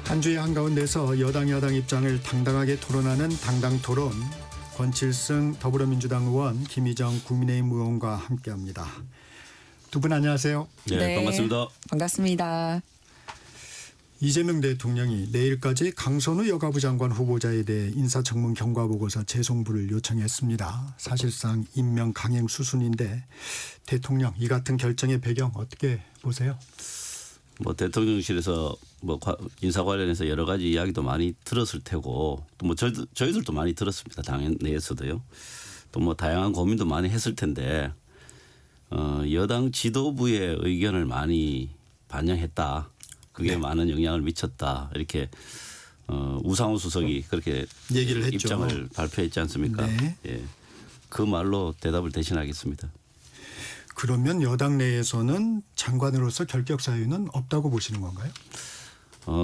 한 주의 한가운데서 여당 야당 입장을 당당하게 토론하는 당당토론, 권칠승 더불어민주당 의원, 김희정 국민의힘 의원과 함께합니다. 두 분 안녕하세요. 네, 반갑습니다. 반갑습니다. 이재명 대통령이 내일까지 강선우 여가부 장관 후보자에 대해 인사청문 경과보고서 재송부를 요청했습니다. 사실상 임명 강행 수순인데 대통령 이 같은 결정의 배경 어떻게 보세요? 대통령실에서 인사 관련해서 여러 가지 이야기도 많이 들었을 테고 또 저희들도 많이 들었습니다. 당 내에서도요. 또 다양한 고민도 많이 했을 텐데 여당 지도부의 의견을 많이 반영했다. 그게 많은 영향을 미쳤다. 이렇게 우상호 수석이 그렇게 얘기를 했죠. 입장을 발표했지 않습니까? 네. 예. 그 말로 대답을 대신하겠습니다. 그러면 여당 내에서는 장관으로서 결격 사유는 없다고 보시는 건가요?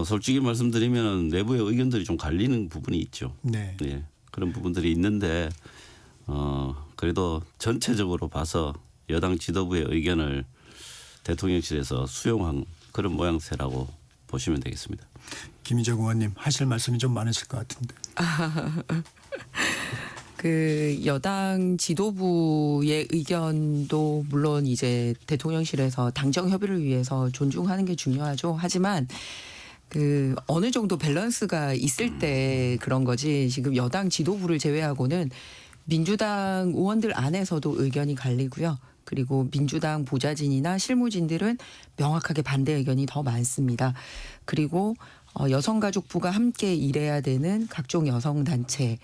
솔직히 말씀드리면 내부의 의견들이 좀 갈리는 부분이 있죠. 네. 예, 그런 부분들이 있는데 그래도 전체적으로 봐서 여당 지도부의 의견을 대통령실에서 수용한 그런 모양새라고 보시면 되겠습니다. 김희정 의원님 하실 말씀이 좀 많으실 것 같은데. 그 여당 지도부의 의견도 물론 이제 대통령실에서 당정 협의를 위해서 존중하는 게 중요하죠. 하지만 그 어느 정도 밸런스가 있을 때 그런 거지 지금 여당 지도부를 제외하고는 민주당 의원들 안에서도 의견이 갈리고요. 그리고 민주당 보좌진이나 실무진들은 명확하게 반대 의견이 더 많습니다. 그리고 여성가족부가 함께 일해야 되는 각종 여성단체,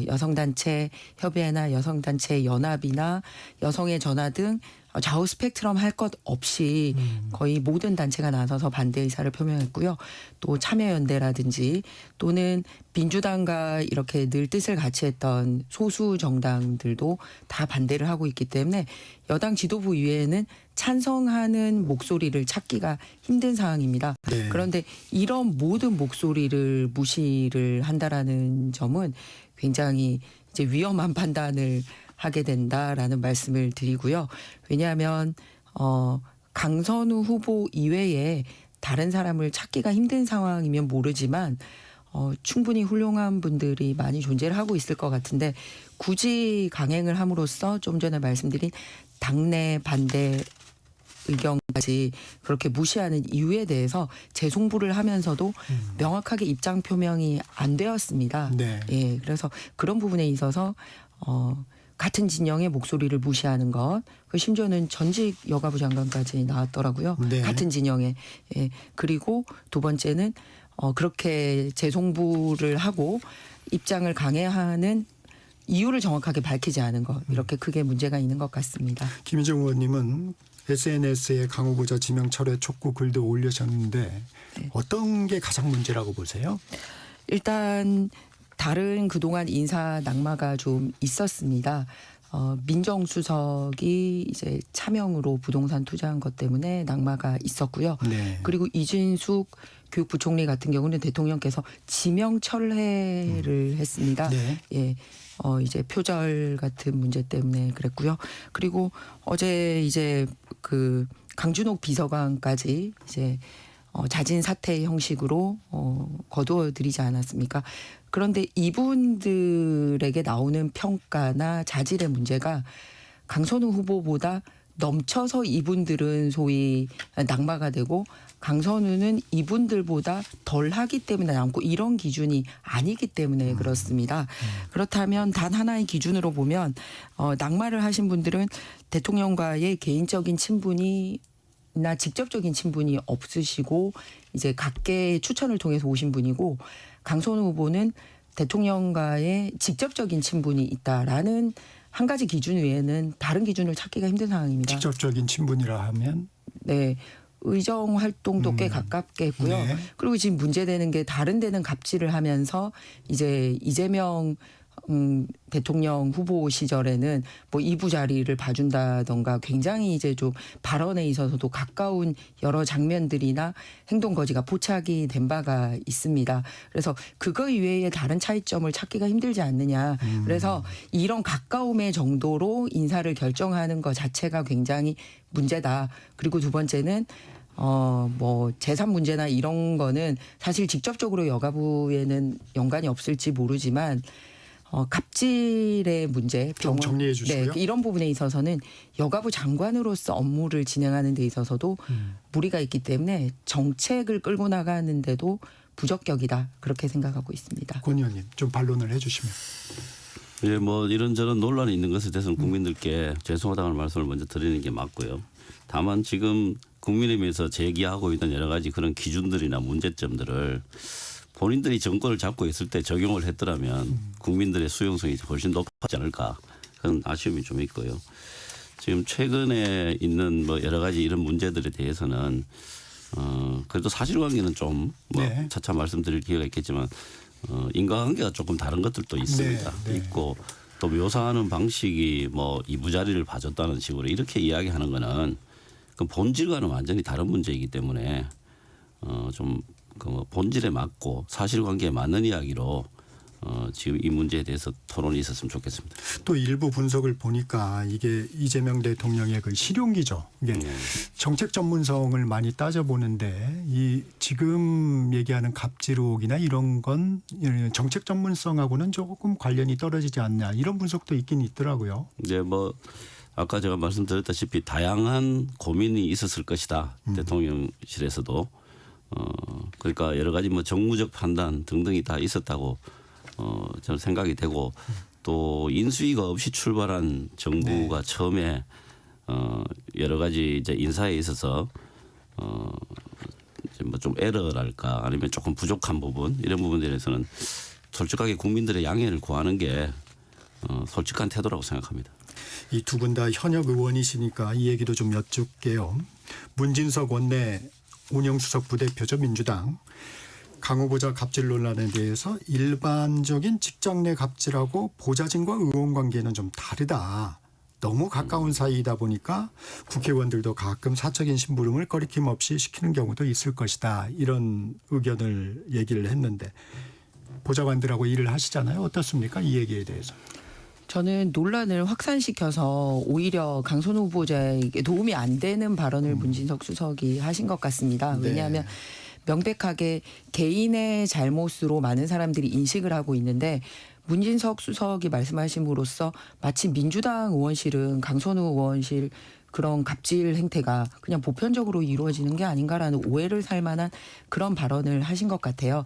여성단체 협의회나 여성단체 연합이나 여성의 전화 등 좌우 스펙트럼 할 것 없이 거의 모든 단체가 나서서 반대 의사를 표명했고요. 또 참여연대라든지 또는 민주당과 이렇게 늘 뜻을 같이 했던 소수 정당들도 다 반대를 하고 있기 때문에 여당 지도부 이외에는 찬성하는 목소리를 찾기가 힘든 상황입니다. 네. 그런데 이런 모든 목소리를 무시를 한다라는 점은 굉장히 이제 위험한 판단을 하게 된다라는 말씀을 드리고요. 왜냐하면 강선우 후보 이외에 다른 사람을 찾기가 힘든 상황이면 모르지만 충분히 훌륭한 분들이 많이 존재를 하고 있을 것 같은데 굳이 강행을 함으로써 좀 전에 말씀드린 당내 반대 의견까지 그렇게 무시하는 이유에 대해서 재송부를 하면서도 명확하게 입장 표명이 안 되었습니다. 네. 예, 그래서 그런 부분에 있어서 같은 진영의 목소리를 무시하는 것, 그 심지어는 전직 여가부 장관까지 나왔더라고요. 네. 같은 진영에. 예, 그리고 두 번째는 그렇게 재송부를 하고 입장을 강행하는 이유를 정확하게 밝히지 않은 것, 이렇게 크게 문제가 있는 것 같습니다. 김희정 의원님은 SNS에 강 후보자 지명 철회 촉구 글도 올리셨는데 네. 어떤 게 가장 문제라고 보세요? 일단 다른 그동안 인사 낙마가 좀 있었습니다. 민정수석이 이제 차명으로 부동산 투자한 것 때문에 낙마가 있었고요. 네. 그리고 이진숙 교육부총리 같은 경우는 대통령께서 지명 철회를 했습니다. 네. 예. 이제 표절 같은 문제 때문에 그랬고요. 그리고 어제 이제 그 강준옥 비서관까지 이제 자진 사퇴 형식으로 거두어 드리지 않았습니까? 그런데 이분들에게 나오는 평가나 자질의 문제가 강선우 후보보다 넘쳐서 이분들은 소위 낙마가 되고 강선우는 이분들보다 덜 하기 때문에 남고 이런 기준이 아니기 때문에 그렇습니다. 그렇다면 단 하나의 기준으로 보면 낙마를 하신 분들은 대통령과의 개인적인 친분이나 직접적인 친분이 없으시고 이제 각계의 추천을 통해서 오신 분이고 강선우 후보는 대통령과의 직접적인 친분이 있다라는 한 가지 기준 외에는 다른 기준을 찾기가 힘든 상황입니다. 직접적인 친분이라 하면? 네. 의정 활동도 꽤 가깝게 했고요. 네. 그리고 지금 문제되는 게 다른 데는 갑질을 하면서 이제 이재명 대통령 후보 시절에는 뭐 이부 자리를 봐준다던가 굉장히 이제 좀 발언에 있어서도 가까운 여러 장면들이나 행동 거지가 포착이 된 바가 있습니다. 그래서 그거 이외에 다른 차이점을 찾기가 힘들지 않느냐. 그래서 이런 가까움의 정도로 인사를 결정하는 것 자체가 굉장히 문제다. 그리고 두 번째는 뭐 재산 문제나 이런 거는 사실 직접적으로 여가부에는 연관이 없을지 모르지만 갑질의 문제, 좀 정리해 주시고요. 네, 이런 부분에 있어서는 여가부 장관으로서 업무를 진행하는 데 있어서도 무리가 있기 때문에 정책을 끌고 나가는데도 부적격이다 그렇게 생각하고 있습니다. 권 의원님 좀 반론을 해주시면. 예, 뭐 이런저런 논란이 있는 것에 대해서는 국민들께 죄송하다는 말씀을 먼저 드리는 게 맞고요. 다만 지금 국민의힘에서 제기하고 있는 여러 가지 그런 기준들이나 문제점들을 본인들이 정권을 잡고 있을 때 적용을 했더라면 국민들의 수용성이 훨씬 높았지 않을까 그런 아쉬움이 좀 있고요. 지금 최근에 있는 뭐 여러 가지 이런 문제들에 대해서는 그래도 사실관계는 좀 뭐 네. 차차 말씀드릴 기회가 있겠지만 인과관계가 조금 다른 것들도 있습니다. 네. 있고 또 묘사하는 방식이 뭐 이부자리를 봐줬다는 식으로 이렇게 이야기하는 거는 그 본질과는 완전히 다른 문제이기 때문에 좀 그 본질에 맞고 사실관계에 맞는 이야기로 지금 이 문제에 대해서 토론이 있었으면 좋겠습니다. 또 일부 분석을 보니까 이게 이재명 대통령의 그 실용기죠. 이게 정책 전문성을 많이 따져보는데 이 지금 얘기하는 갑질 의혹이나 이런 건 정책 전문성하고는 조금 관련이 떨어지지 않냐 이런 분석도 있긴 있더라고요. 이제 뭐 아까 제가 말씀드렸다시피 다양한 고민이 있었을 것이다. 대통령실에서도 그러니까 여러 가지 뭐 정무적 판단 등등이 다 있었다고 저는 생각이 되고 또 인수위가 없이 출발한 정부가 처음에 여러 가지 이제 인사에 있어서 뭐 좀 에러랄까 아니면 조금 부족한 부분 이런 부분에 대해서는 솔직하게 국민들의 양해를 구하는 게 솔직한 태도라고 생각합니다. 이 두 분 다 현역 의원이시니까 이 얘기도 좀 여쭙게요. 문진석 원내 운영수석 부대표죠 민주당. 강 후보자 갑질 논란에 대해서 일반적인 직장 내 갑질하고 보좌진과 의원 관계는 좀 다르다. 너무 가까운 사이이다 보니까 국회의원들도 가끔 사적인 심부름을 거리낌 없이 시키는 경우도 있을 것이다. 이런 의견을 얘기를 했는데 보좌관들하고 일을 하시잖아요. 어떻습니까? 이 얘기에 대해서. 저는 논란을 확산시켜서 오히려 강선우 후보자에게 도움이 안 되는 발언을 문진석 수석이 하신 것 같습니다. 네. 왜냐하면 명백하게 개인의 잘못으로 많은 사람들이 인식을 하고 있는데 문진석 수석이 말씀하심으로써 마치 민주당 의원실은 강선우 의원실 그런 갑질 행태가 그냥 보편적으로 이루어지는 게 아닌가라는 오해를 살 만한 그런 발언을 하신 것 같아요.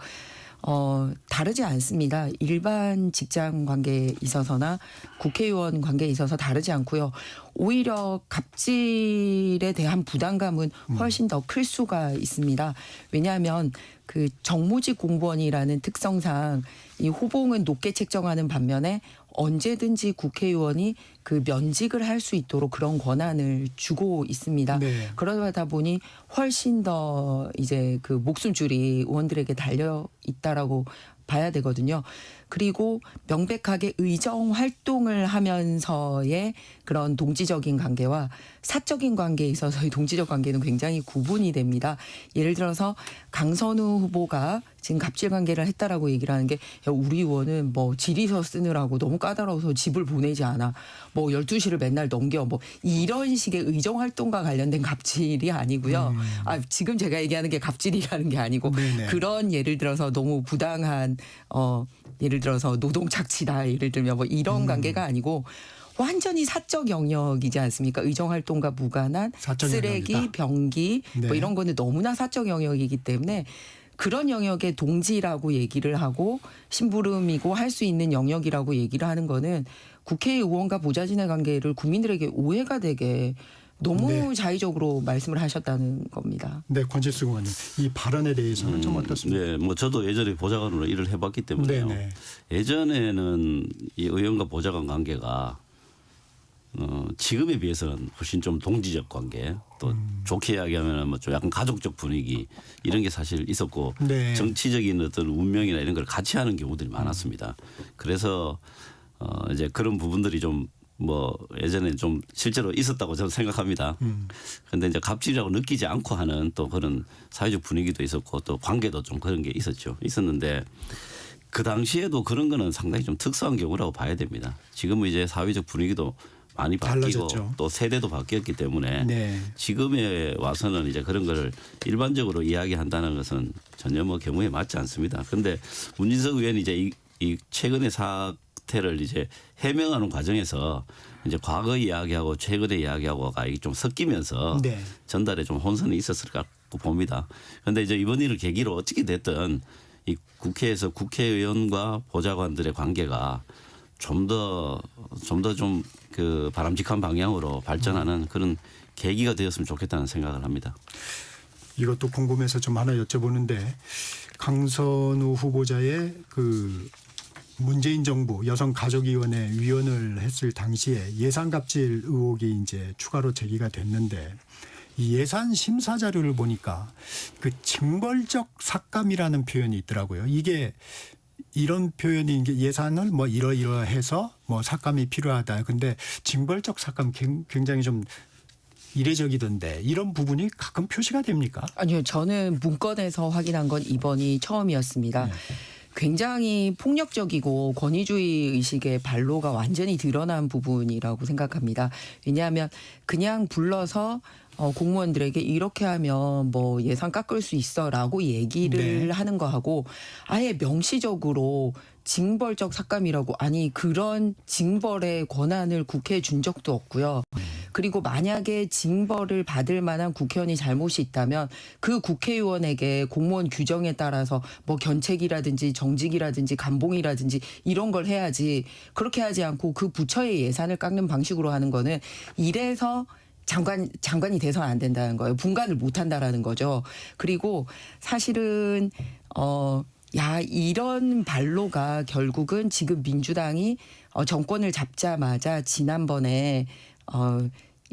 다르지 않습니다. 일반 직장 관계에 있어서나 국회의원 관계에 있어서 다르지 않고요. 오히려 갑질에 대한 부담감은 훨씬 더 클 수가 있습니다. 왜냐하면 그 정무직 공무원이라는 특성상 이 호봉은 높게 책정하는 반면에 언제든지 국회의원이 그 면직을 할 수 있도록 그런 권한을 주고 있습니다. 네. 그러다 보니 훨씬 더 이제 그 목숨줄이 의원들에게 달려 있다라고 봐야 되거든요. 그리고 명백하게 의정 활동을 하면서의 그런 동지적인 관계와 사적인 관계에 있어서의 동지적 관계는 굉장히 구분이 됩니다. 예를 들어서 강선우 후보가 지금 갑질 관계를 했다라고 얘기를 하는 게 야, 우리 의원은 뭐 질의서 쓰느라고 너무 까다로워서 집을 보내지 않아. 뭐 12시를 맨날 넘겨. 뭐 이런 식의 의정 활동과 관련된 갑질이 아니고요. 지금 제가 얘기하는 게 갑질이라는 게 아니고 네네. 그런 예를 들어서 너무 부당한 예를 들어서 노동 착취다 예를 들면 뭐 이런 관계가 아니고 완전히 사적 영역이지 않습니까? 의정 활동과 무관한 사적 쓰레기, 영역이다. 병기 네. 뭐 이런 거는 너무나 사적 영역이기 때문에 그런 영역에 동지라고 얘기를 하고 심부름이고 할 수 있는 영역이라고 얘기를 하는 거는 국회의원과 보좌진의 관계를 국민들에게 오해가 되게 너무 네. 자의적으로 말씀을 하셨다는 겁니다. 네, 권지수 의원님. 이 발언에 대해서는 좀 어떻습니까? 네, 뭐 저도 예전에 보좌관으로 일을 해봤기 때문에요. 네네. 예전에는 이 의원과 보좌관 관계가 지금에 비해서는 훨씬 좀 동지적 관계, 또 좋게 이야기하면 뭐 좀 약간 가족적 분위기 이런 게 사실 있었고 네. 정치적인 어떤 운명이나 이런 걸 같이 하는 경우들이 많았습니다. 그래서 이제 그런 부분들이 좀 뭐 예전에 좀 실제로 있었다고 저는 생각합니다. 그런데 이제 갑질이라고 느끼지 않고 하는 또 그런 사회적 분위기도 있었고 또 관계도 좀 그런 게 있었는데 그 당시에도 그런 거는 상당히 좀 특수한 경우라고 봐야 됩니다. 지금은 이제 사회적 분위기도 많이 바뀌고 달라졌죠. 또 세대도 바뀌었기 때문에 네. 지금에 와서는 이제 그런 걸 일반적으로 이야기한다는 것은 전혀 뭐 경우에 맞지 않습니다. 그런데 문진석 의원이 이제 이 최근의 사태를 이제 해명하는 과정에서 이제 과거 이야기하고 최근의 이야기하고가 좀 섞이면서 네. 전달에 좀 혼선이 있었을 것 같고 봅니다. 그런데 이제 이번 일을 계기로 어떻게 됐든 이 국회에서 국회의원과 보좌관들의 관계가 좀 더 좀 그 바람직한 방향으로 발전하는 그런 계기가 되었으면 좋겠다는 생각을 합니다. 이것도 궁금해서 좀 하나 여쭤보는데 강선우 후보자의 그 문재인 정부 여성가족위원회 위원을 했을 당시에 예산 갑질 의혹이 이제 추가로 제기가 됐는데 이 예산 심사 자료를 보니까 그 징벌적 삭감이라는 표현이 있더라고요. 이게 이런 표현이 이게 예산을 뭐 이러이러해서 뭐 삭감이 필요하다. 근데 징벌적 삭감 굉장히 좀 이례적이던데 이런 부분이 가끔 표시가 됩니까? 아니요, 저는 문건에서 확인한 건 이번이 처음이었습니다. 네. 굉장히 폭력적이고 권위주의 의식의 발로가 완전히 드러난 부분이라고 생각합니다. 왜냐하면 그냥 불러서 공무원들에게 이렇게 하면 뭐 예산 깎을 수 있어라고 얘기를 네. 하는 거하고 아예 명시적으로 징벌적 삭감이라고 아니 그런 징벌의 권한을 국회에 준 적도 없고요. 그리고 만약에 징벌을 받을 만한 국회의원이 잘못이 있다면 그 국회의원에게 공무원 규정에 따라서 뭐 견책이라든지 정직이라든지 감봉이라든지 이런 걸 해야지 그렇게 하지 않고 그 부처의 예산을 깎는 방식으로 하는 거는 이래서 장관이 돼서는 안 된다는 거예요. 분간을 못 한다라는 거죠. 그리고 사실은 이런 발로가 결국은 지금 민주당이 정권을 잡자마자 지난번에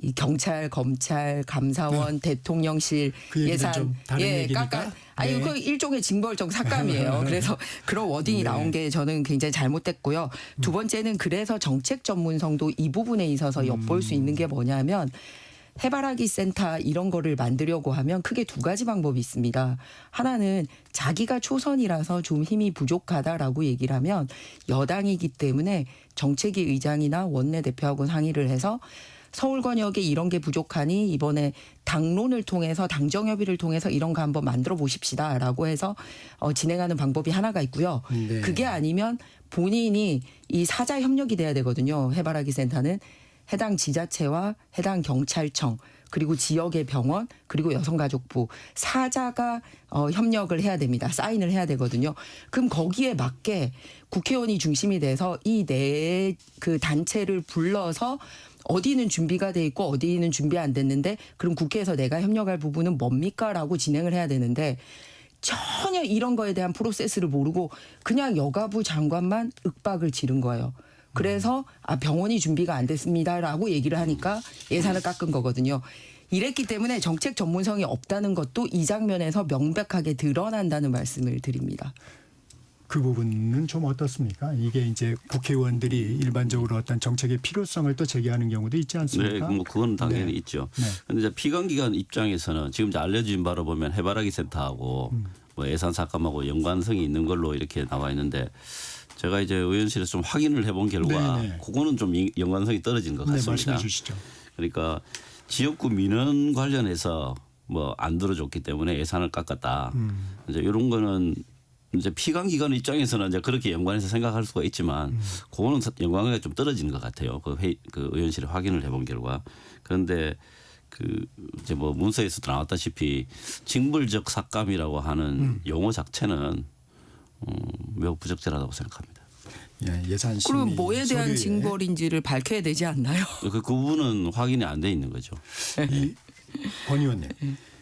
이 경찰, 검찰, 감사원, 대통령실 그 얘기는 예산 좀 다른 얘기니까. 아니 네. 그 일종의 징벌적 삭감이에요. 그래서 그런 워딩이 네. 나온 게 저는 굉장히 잘못됐고요. 두 번째는 그래서 정책 전문성도 이 부분에 있어서 엿볼 수 있는 게 뭐냐면 해바라기 센터 이런 거를 만들려고 하면 크게 두 가지 방법이 있습니다. 하나는 자기가 초선이라서 좀 힘이 부족하다라고 얘기를 하면 여당이기 때문에 정책위 의장이나 원내대표하고 상의를 해서 서울권역에 이런 게 부족하니 이번에 당론을 통해서 당정협의를 통해서 이런 거 한번 만들어 보십시다라고 해서 진행하는 방법이 하나가 있고요. 네. 그게 아니면 본인이 이 사자 협력이 돼야 되거든요. 해바라기 센터는 해당 지자체와 해당 경찰청 그리고 지역의 병원 그리고 여성가족부 사자가 협력을 해야 됩니다. 사인을 해야 되거든요. 그럼 거기에 맞게 국회의원이 중심이 돼서 이 네 그 단체를 불러서 어디는 준비가 돼 있고 어디는 준비 안 됐는데 그럼 국회에서 내가 협력할 부분은 뭡니까라고 진행을 해야 되는데 전혀 이런 거에 대한 프로세스를 모르고 그냥 여가부 장관만 윽박을 지른 거예요. 그래서 병원이 준비가 안 됐습니다라고 얘기를 하니까 예산을 깎은 거거든요. 이랬기 때문에 정책 전문성이 없다는 것도 이 장면에서 명백하게 드러난다는 말씀을 드립니다. 그 부분은 좀 어떻습니까? 이게 이제 국회의원들이 일반적으로 어떤 정책의 필요성을 또 제기하는 경우도 있지 네, 않습니까? 뭐 그건 당연히 네. 있죠. 네. 그런데 이제 피감기관 입장에서는 지금 이제 알려진 바로 보면 해바라기 센터하고 뭐 예산 삭감하고 연관성이 있는 걸로 이렇게 나와 있는데 제가 이제 의원실에서 좀 확인을 해본 결과 네, 네. 그거는 좀 연관성이 떨어진 것 네, 같습니다. 말씀해 주시죠. 그러니까 지역구 민원 관련해서 뭐 안 들어줬기 때문에 예산을 깎았다. 이제 이런 거는 이제 피감기관 입장에서는 이제 그렇게 연관해서 생각할 수가 있지만 그거는 연관관계가 좀 떨어지는 것 같아요. 그 의원실에 확인을 해본 결과. 그런데 그 이제 뭐 문서에서도 나왔다시피 징벌적 삭감이라고 하는 용어 자체는 매우 부적절하다고 생각합니다. 예, 예산 심의 그럼 뭐에 대한 서류에 징벌인지를 밝혀야 되지 않나요? 그 부분은 확인이 안 돼 있는 거죠. 권 의원님,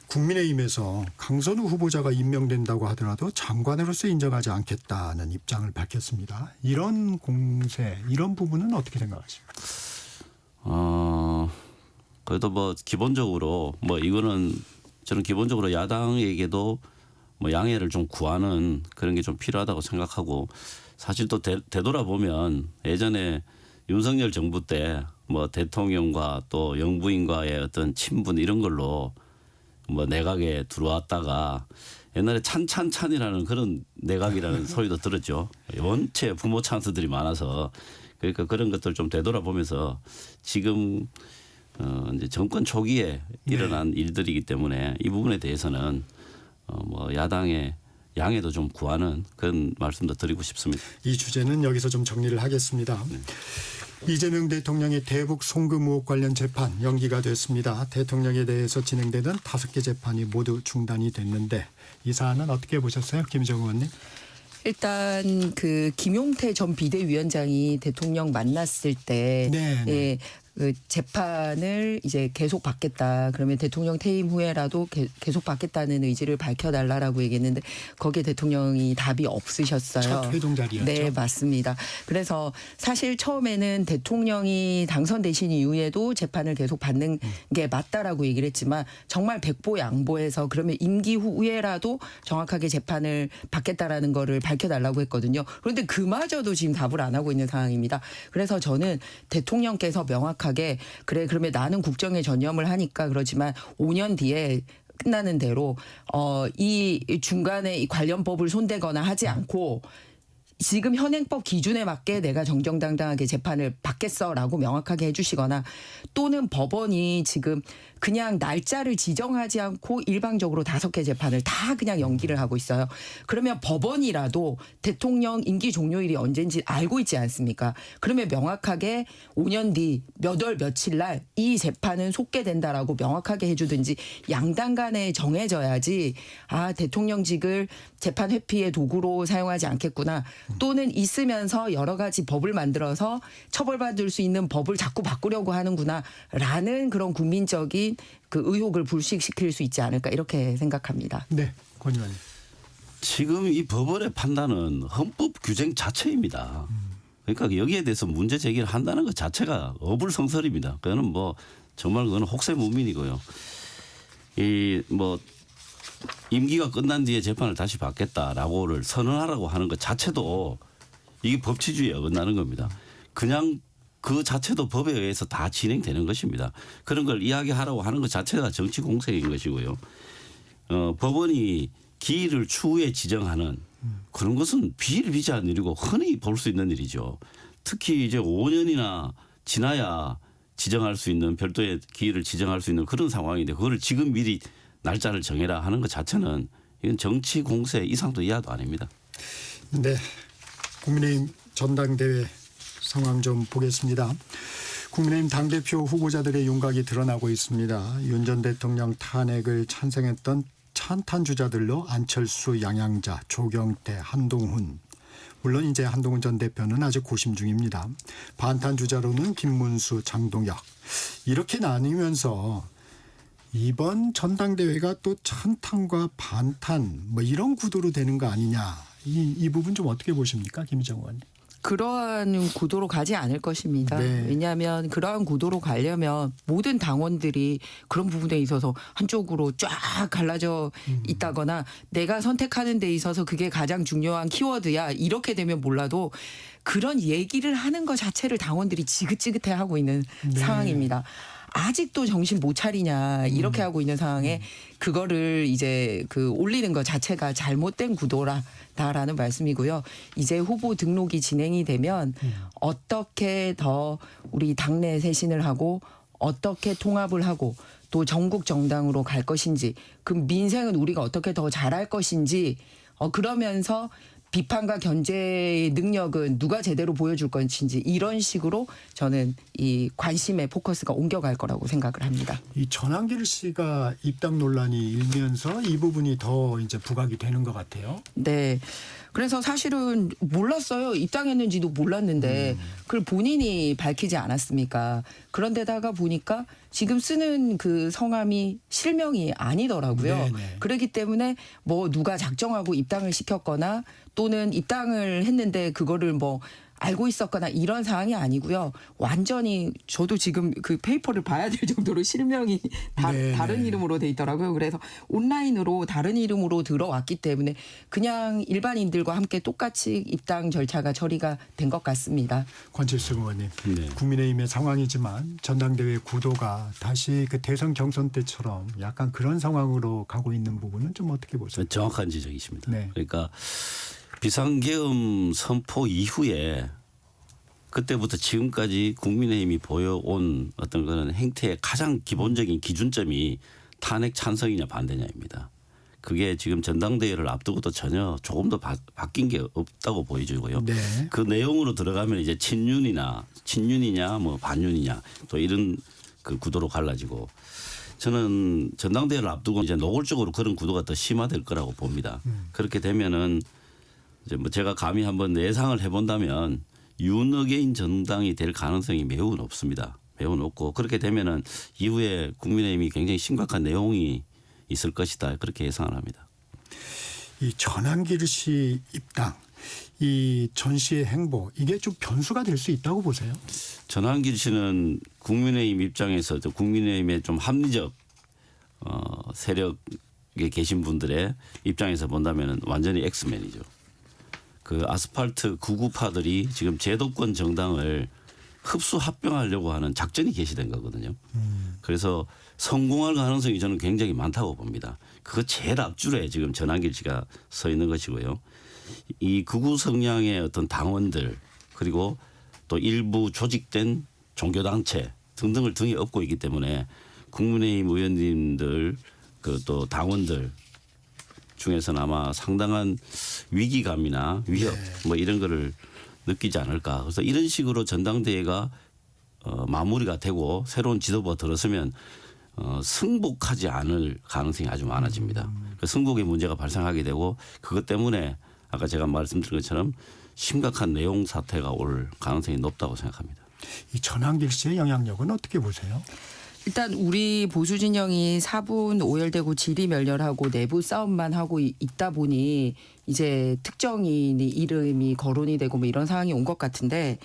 국민의힘에서 강선우 후보자가 임명된다고 하더라도 장관으로서 인정하지 않겠다는 입장을 밝혔습니다. 이런 공세, 이런 부분은 어떻게 생각하십니까? 그래도 뭐 기본적으로 뭐 이거는 저는 기본적으로 야당에게도 뭐 양해를 좀 구하는 그런 게 좀 필요하다고 생각하고 사실 또 되돌아보면 예전에 윤석열 정부 때 뭐 대통령과 또 영부인과의 어떤 친분 이런 걸로 뭐 내각에 들어왔다가 옛날에 찬찬찬이라는 그런 내각이라는 소리도 들었죠. 원체 부모 찬스들이 많아서 그러니까 그런 것들 좀 되돌아보면서 지금 이제 정권 초기에 일어난 일들이기 때문에 이 부분에 대해서는 뭐 야당의 양해도 좀 구하는 그런 말씀도 드리고 싶습니다. 이 주제는 여기서 좀 정리를 하겠습니다. 이재명 대통령의 대북 송금 의혹 관련 재판 연기가 됐습니다. 대통령에 대해서 진행되던 5개 재판이 모두 중단이 됐는데 이 사안은 어떻게 보셨어요, 김정은 의원님? 일단 그 김용태 전 비대위원장이 대통령 만났을 때 네, 네. 예, 그 재판을 이제 계속 받겠다. 그러면 대통령 퇴임 후에라도 계속 받겠다는 의지를 밝혀달라라고 얘기했는데 거기에 대통령이 답이 없으셨어요. 첫 회동 자리였죠. 네, 맞습니다. 그래서 사실 처음에는 대통령이 당선되신 이후에도 재판을 계속 받는 게 맞다라고 얘기를 했지만 정말 백보양보해서 그러면 임기 후에라도 정확하게 재판을 받겠다라는 거를 밝혀달라고 했거든요. 그런데 그마저도 지금 답을 안 하고 있는 상황입니다. 그래서 저는 대통령께서 명확하게 그래 그러면 나는 국정에 전념을 하니까 그렇지만 5년 뒤에 끝나는 대로 이 중간에 이 관련법을 손대거나 하지 않고 지금 현행법 기준에 맞게 내가 정정당당하게 재판을 받겠어라고 명확하게 해주시거나 또는 법원이 지금 그냥 날짜를 지정하지 않고 일방적으로 5개 재판을 다 그냥 연기를 하고 있어요. 그러면 법원이라도 대통령 임기 종료일이 언제인지 알고 있지 않습니까? 그러면 명확하게 5년 뒤 몇 월 며칠 날 이 재판은 속개된다라고 명확하게 해주든지 양당 간에 정해져야지 대통령직을 재판 회피의 도구로 사용하지 않겠구나. 또는 있으면서 여러 가지 법을 만들어서 처벌받을 수 있는 법을 자꾸 바꾸려고 하는구나라는 그런 국민적인 그 의혹을 불식시킬 수 있지 않을까 이렇게 생각합니다. 네, 권 의원님. 지금 이 법원의 판단은 헌법 규정 자체입니다. 그러니까 여기에 대해서 문제 제기를 한다는 것 자체가 어불성설입니다. 그거는 뭐 정말 그거는 혹세무민이고요. 이 뭐 임기가 끝난 뒤에 재판을 다시 받겠다라고를 선언하라고 하는 것 자체도 이게 법치주의에 어긋나는 겁니다. 그냥 그 자체도 법에 의해서 다 진행되는 것입니다. 그런 걸 이야기하라고 하는 것 자체가 정치 공세인 것이고요. 법원이 기일을 추후에 지정하는 그런 것은 비일비재한 일이고 흔히 볼 수 있는 일이죠. 특히 이제 5년이나 지나야 지정할 수 있는 별도의 기일을 지정할 수 있는 그런 상황인데 그거를 지금 미리 날짜를 정해라 하는 것 자체는 이건 정치 공세 이상도 이하도 아닙니다. 네, 국민의힘 전당대회 상황 좀 보겠습니다. 국민의힘 당대표 후보자들의 윤곽이 드러나고 있습니다. 윤 전 대통령 탄핵을 찬성했던 찬탄 주자들로 안철수, 양양자, 조경태, 한동훈. 물론 이제 한동훈 전 대표는 아직 고심 중입니다. 반탄 주자로는 김문수, 장동혁. 이렇게 나뉘면서 이번 전당대회가 또 찬탄과 반탄 뭐 이런 구도로 되는 거 아니냐. 이 부분 좀 어떻게 보십니까, 김정은 의원님? 그러한 구도로 가지 않을 것입니다. 네. 왜냐하면 그러한 구도로 가려면 모든 당원들이 그런 부분에 있어서 한쪽으로 쫙 갈라져 있다거나 내가 선택하는 데 있어서 그게 가장 중요한 키워드야 이렇게 되면 몰라도 그런 얘기를 하는 것 자체를 당원들이 지긋지긋해하고 있는 상황입니다. 아직도 정신 못 차리냐 이렇게 하고 있는 상황에 그거를 이제 그 올리는 것 자체가 잘못된 구도라는 말씀이고요. 이제 후보 등록이 진행이 되면 어떻게 더 우리 당내 쇄신을 하고 어떻게 통합을 하고 또 전국 정당으로 갈 것인지 그 민생은 우리가 어떻게 더 잘할 것인지 그러면서 비판과 견제의 능력은 누가 제대로 보여줄 것인지 이런 식으로 저는 이 관심의 포커스가 옮겨갈 거라고 생각을 합니다. 이 전한길 씨가 입당 논란이 일면서 이 부분이 더 이제 부각이 되는 것 같아요. 네. 그래서 사실은 몰랐어요. 입당했는지도 몰랐는데 그걸 본인이 밝히지 않았습니까? 그런데다가 보니까 지금 쓰는 그 성함이 실명이 아니더라고요. 네네. 그렇기 때문에 뭐 누가 작정하고 입당을 시켰거나 또는 입당을 했는데 그거를 뭐 알고 있었거나 이런 상황이 아니고요. 완전히 저도 지금 그 페이퍼를 봐야 될 정도로 실명이 다른 이름으로 돼 있더라고요. 그래서 온라인으로 다른 이름으로 들어왔기 때문에 그냥 일반인들과 함께 똑같이 입당 절차가 처리가 된 것 같습니다. 권칠승 의원님, 네. 국민의힘의 상황이지만 전당대회 구도가 다시 그 대선 경선 때처럼 약간 그런 상황으로 가고 있는 부분은 좀 어떻게 보세요? 정확한 지적이십니다. 네. 그러니까 비상계엄 선포 이후에 그때부터 지금까지 국민의힘이 보여온 어떤 그런 행태의 가장 기본적인 기준점이 탄핵 찬성이냐 반대냐입니다. 그게 지금 전당대회를 앞두고도 전혀 조금 더 바뀐 게 없다고 보여지고요. 네. 그 내용으로 들어가면 이제 친윤이냐 뭐 반윤이냐 또 이런 그 구도로 갈라지고 저는 전당대회를 앞두고 이제 노골적으로 그런 구도가 더 심화될 거라고 봅니다. 그렇게 되면은 이제 뭐 제가 감히 한번 예상을 해본다면 윤어게인 정당이 될 가능성이 매우 높습니다. 매우 높고 그렇게 되면은 이후에 국민의힘이 굉장히 심각한 내용이 있을 것이다 그렇게 예상을 합니다. 이 전한길 씨 입당, 이 전 씨의 행보 이게 좀 변수가 될 수 있다고 보세요? 전한길 씨는 국민의힘 입장에서 국민의힘의 좀 합리적 세력에 계신 분들의 입장에서 본다면은 완전히 엑스맨이죠. 그 아스팔트 구구파들이 지금 제도권 정당을 흡수 합병하려고 하는 작전이 개시된 거거든요. 그래서 성공할 가능성이 저는 굉장히 많다고 봅니다. 그거 제일 앞줄에 지금 전한길 씨가 서 있는 것이고요. 이 극우 성향의 어떤 당원들 그리고 또 일부 조직된 종교단체 등등을 등에 업고 있기 때문에 국민의힘 의원님들 그 또 당원들 중에서는 아마 상당한 위기감이나 위협 뭐 이런 거를 느끼지 않을까. 그래서 이런 식으로 전당대회가 마무리가 되고 새로운 지도부가 들어서면 승복하지 않을 가능성이 아주 많아집니다. 그 승복의 문제가 발생하게 되고 그것 때문에 아까 제가 말씀드린 것처럼 심각한 내용 사태가 올 가능성이 높다고 생각합니다. 이 전한길 씨의 영향력은 어떻게 보세요? 일단 우리 보수 진영이 4분 오열되고 질의멸렬하고 내부 싸움만 하고 있다 보니 이제 특정인이 이름이 거론이 되고 뭐 이런 상황이 온 것 같은데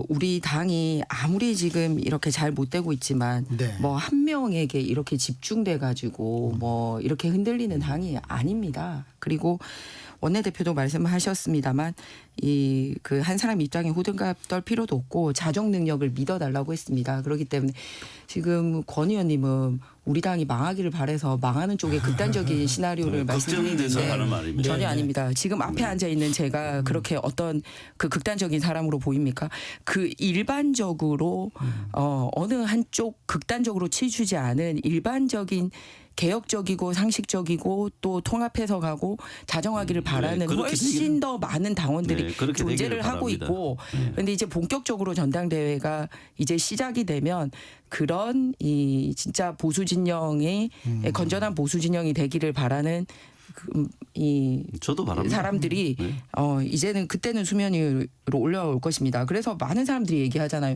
우리 당이 아무리 지금 이렇게 잘 못 되고 있지만 네. 뭐 한 명에게 이렇게 집중돼 가지고 뭐 이렇게 흔들리는 당이 아닙니다. 그리고 원내대표도 말씀하셨습니다만 이 그 한 사람 입장에 호들갑 떨 필요도 없고 자정 능력을 믿어달라고 했습니다. 그렇기 때문에 지금 권 의원님은 우리 당이 망하기를 바라서 망하는 쪽에 극단적인 시나리오를 걱정돼서 하는 말입니다. 전혀 네. 아닙니다. 지금 앞에 앉아 있는 제가 그렇게 어떤 그 극단적인 사람으로 보입니까? 그 일반적으로 어느 한쪽 극단적으로 치주지 않은 일반적인 개혁적이고 상식적이고 또 통합해서 가고 자정하기를 바라는 그렇게 훨씬 더 많은 당원들이 네, 그렇게 존재를 되기를 하고 바랍니다. 있고 그런데 이제 본격적으로 전당대회가 이제 시작이 되면 그런 이 진짜 보수 진영의 건전한 보수 진영이 되기를 바라는 이 저도 바랍니다. 사람들이 네. 이제는 그때는 수면 위로 올라올 것입니다. 그래서 많은 사람들이 얘기하잖아요.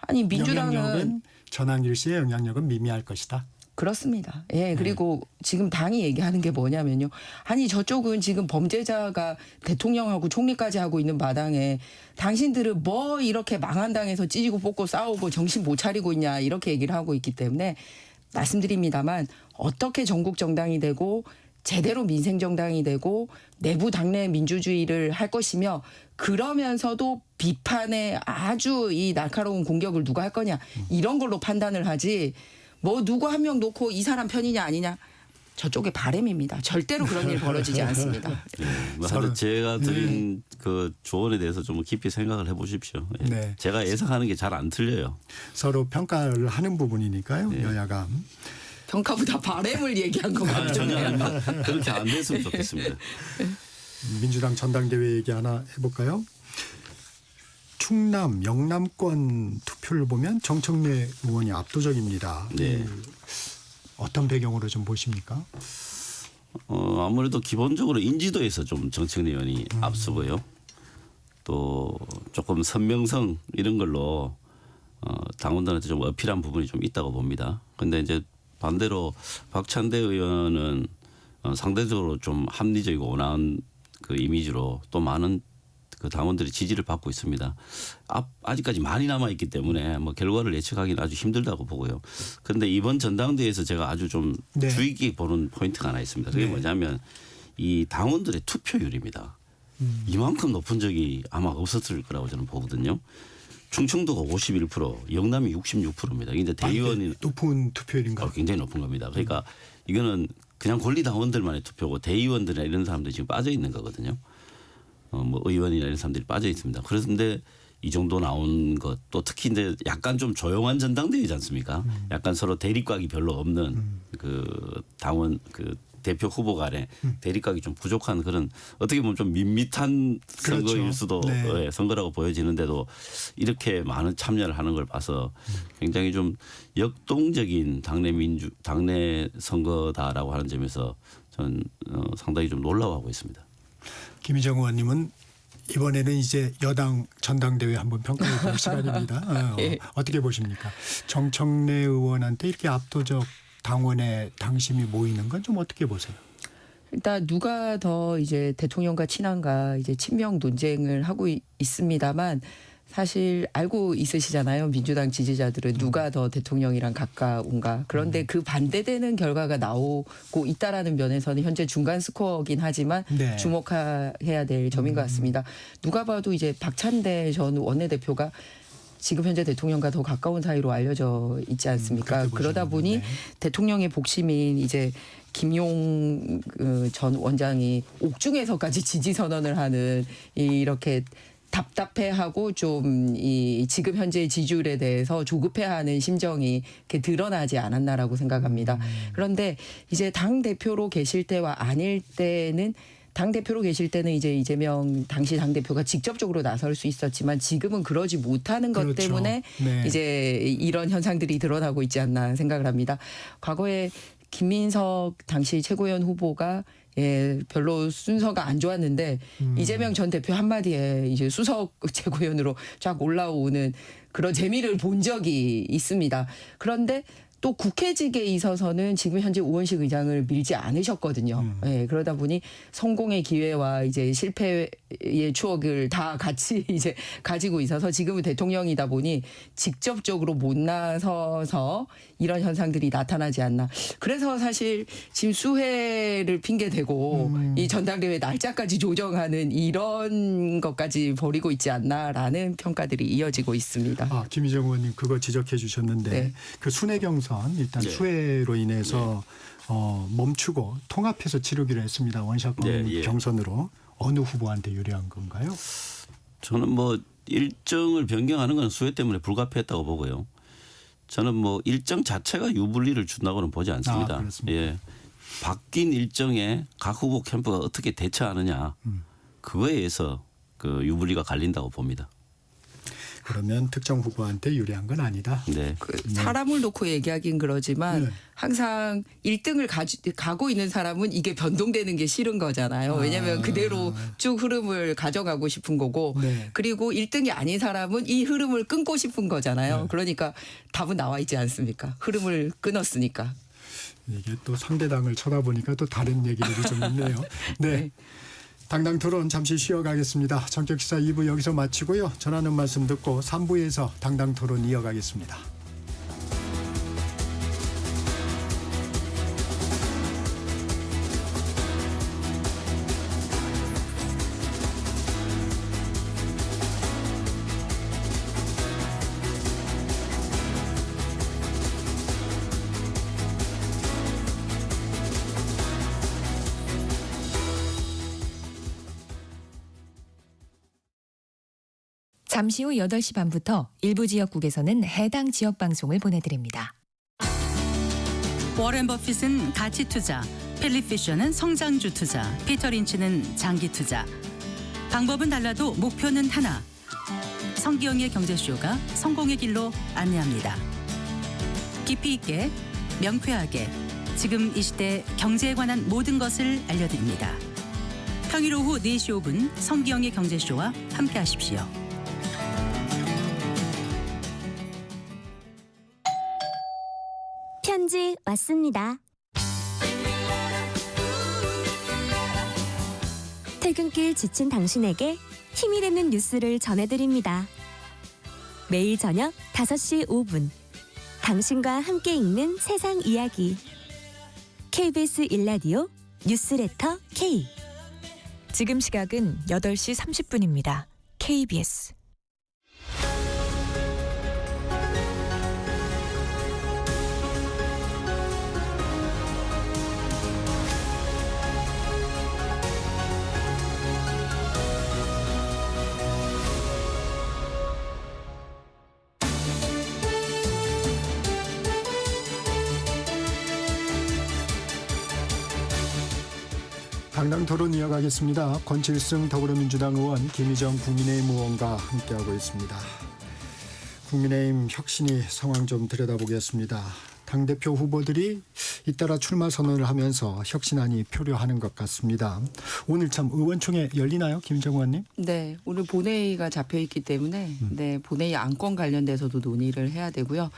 아니 민주당은 영향력은 전한길 씨의 영향력은 미미할 것이다. 그렇습니다. 예, 그리고 지금 당이 얘기하는 게 뭐냐면요. 아니 저쪽은 지금 범죄자가 대통령하고 총리까지 하고 있는 마당에 당신들은 뭐 이렇게 망한 당에서 찢고 뽑고 싸우고 정신 못 차리고 있냐 이렇게 얘기를 하고 있기 때문에 말씀드립니다만 어떻게 전국 정당이 되고 제대로 민생 정당이 되고 내부 당내 민주주의를 할 것이며 그러면서도 비판에 아주 이 날카로운 공격을 누가 할 거냐 이런 걸로 판단을 하지 뭐 누구 한 명 놓고 이 사람 편이냐 아니냐 저쪽의 바람입니다. 절대로 그런 일 벌어지지 않습니다. 뭐 하여튼 제가 드린 그 조언에 대해서 좀 깊이 생각을 해보십시오. 예. 네. 제가 예상하는 게 잘 안 틀려요. 서로 평가를 하는 부분이니까요. 여야가. 평가보다 바람을 얘기한 것 전혀 같은데요. 아닙니다. 그렇게 안 됐으면 좋겠습니다. 민주당 전당대회 얘기 하나 해볼까요? 충남, 영남권 투표를 보면 정청래 의원이 압도적입니다. 네. 어떤 배경으로 좀 보십니까? 아무래도 기본적으로 인지도에서 좀 정청래 의원이 앞서고요. 또 조금 선명성 이런 걸로 당원들한테 좀 어필한 부분이 좀 있다고 봅니다. 그런데 이제 반대로 박찬대 의원은 상대적으로 좀 합리적이고 온화한 그 이미지로 또 많은 그 당원들의 지지를 받고 있습니다. 아직까지 많이 남아 있기 때문에 뭐 결과를 예측하기는 아주 힘들다고 보고요. 그런데 이번 전당대회에서 제가 아주 좀 네. 주의 깊게 보는 포인트가 하나 있습니다. 그게 네. 뭐냐면 이 당원들의 투표율입니다. 이만큼 높은 적이 아마 없었을 거라고 저는 보거든요. 충청도가 51%, 영남이 66%입니다. 이제 대의원이 높은 투표율인가요? 굉장히 높은 겁니다. 그러니까 이거는 그냥 권리 당원들만의 투표고 대의원들이나 이런 사람들이 지금 빠져 있는 거거든요. 뭐 의원이나 이런 사람들이 빠져 있습니다. 그런데 이 정도 나온 것 또 특히 이제 약간 좀 조용한 전당대회지 않습니까? 약간 서로 대립각이 별로 없는 그 당원 그 대표 후보 간에 대립각이 좀 부족한 그런 어떻게 보면 좀 밋밋한 그렇죠. 선거일 수도 네. 예, 선거라고 보여지는데도 이렇게 많은 참여를 하는 걸 봐서 굉장히 좀 역동적인 당내 선거다라고 하는 점에서 저는 상당히 좀 놀라워하고 있습니다. 김희정 의원님은 이번에는 이제 여당 전당대회 한번 평가해 볼 시간입니다. 예. 어떻게 보십니까? 정청래 의원한테 이렇게 압도적 당원의 당심이 모이는 건 좀 어떻게 보세요? 일단 누가 더 이제 대통령과 친한가 이제 친명 논쟁을 하고 있습니다만 사실 알고 있으시잖아요. 민주당 지지자들은 누가 더 대통령이랑 가까운가. 그런데 그 반대되는 결과가 나오고 있다라는 면에서는 현재 중간 스코어긴 하지만 네. 주목해야 될 점인 것 같습니다. 누가 봐도 이제 박찬대 전 원내대표가 지금 현재 대통령과 더 가까운 사이로 알려져 있지 않습니까? 그렇게 그러다 보니 보시는군요. 대통령의 복심인 이제 김용 전 원장이 옥중에서까지 지지 선언을 하는 이렇게 답답해하고 좀 이 지금 현재의 지지율에 대해서 조급해하는 심정이 이렇게 드러나지 않았나라고 생각합니다. 그런데 이제 당 대표로 계실 때와 아닐 때는 당 대표로 계실 때는 이제 이재명 당시 당 대표가 직접적으로 나설 수 있었지만 지금은 그러지 못하는 것 그렇죠. 때문에 네. 이제 이런 현상들이 드러나고 있지 않나 생각을 합니다. 과거에 김민석 당시 최고위원 후보가 별로 순서가 안 좋았는데 이재명 전 대표 한마디에 이제 수석 최고위원으로 쫙 올라오는 그런 재미를 본 적이 있습니다. 그런데 또 국회직에 있어서는 지금 현재 우원식 의장을 밀지 않으셨거든요. 그러다 보니 성공의 기회와 이제 실패의 추억을 다 같이 이제 가지고 있어서 지금은 대통령이다 보니 직접적으로 못 나서서 이런 현상들이 나타나지 않나. 그래서 사실 지금 수혜를 핑계 대고 이 전당대회 날짜까지 조정하는 이런 것까지 벌이고 있지 않나라는 평가들이 이어지고 있습니다. 김희정 의원님 그거 지적해 주셨는데 네. 그 순회 경선 일단 네. 수혜로 인해서 멈추고 통합해서 치르기로 했습니다. 원샷 네, 경선으로 어느 후보한테 유리한 건가요? 저는 뭐 일정을 변경하는 건 수혜 때문에 불가피했다고 보고요. 저는 뭐 일정 자체가 유불리를 준다고는 보지 않습니다. 그렇습니까? 예, 바뀐 일정에 각 후보 캠프가 어떻게 대처하느냐 그거에 의해서 그 유불리가 갈린다고 봅니다. 그러면 특정 후보한테 유리한 건 아니다. 네. 사람을 놓고 얘기하긴 그러지만 네. 항상 1등을 가고 있는 사람은 이게 변동되는 게 싫은 거잖아요. 왜냐하면 그대로 쭉 흐름을 가져가고 싶은 거고 네. 그리고 1등이 아닌 사람은 이 흐름을 끊고 싶은 거잖아요. 네. 그러니까 답은 나와 있지 않습니까? 흐름을 끊었으니까. 이게 또 상대당을 쳐다보니까 또 다른 얘기들이 좀 있네요. 네. 당당 토론 잠시 쉬어가겠습니다. 전격시사 2부 여기서 마치고요. 전하는 말씀 듣고 3부에서 당당 토론 이어가겠습니다. 잠시 후 8시 반부터 일부 지역국에서는 해당 지역 방송을 보내드립니다. 워렌 버핏은 가치 투자, 필립 피셔는 성장주 투자, 피터 린치는 장기 투자. 방법은 달라도 목표는 하나. 성기영의 경제쇼가 성공의 길로 안내합니다. 깊이 있게, 명쾌하게, 지금 이 시대 경제에 관한 모든 것을 알려드립니다. 평일 오후 4시 5분 성기영의 경제쇼와 함께하십시오. 편지 왔습니다. 퇴근길 지친 당신에게 힘이 되는 뉴스를 전해드립니다. 매일 저녁 5시 5분 당신과 함께 읽는 세상 이야기 KBS 1라디오 뉴스레터 K. 지금 시각은 8시 30분입니다. KBS. 당당 토론 이어가겠습니다. 권칠승 더불어민주당 의원, 김희정 국민의힘 의원과 함께하고 있습니다. 국민의힘 혁신위 상황 좀 들여다보겠습니다. 당대표 후보들이 잇따라 출마 선언을 하면서 혁신안이 표류하는 것 같습니다. 오늘 참 의원총회 열리나요, 김희정 의원님? 네, 오늘 본회의가 잡혀 있기 때문에 네, 본회의 안건 관련돼서도 논의를 해야 되고요.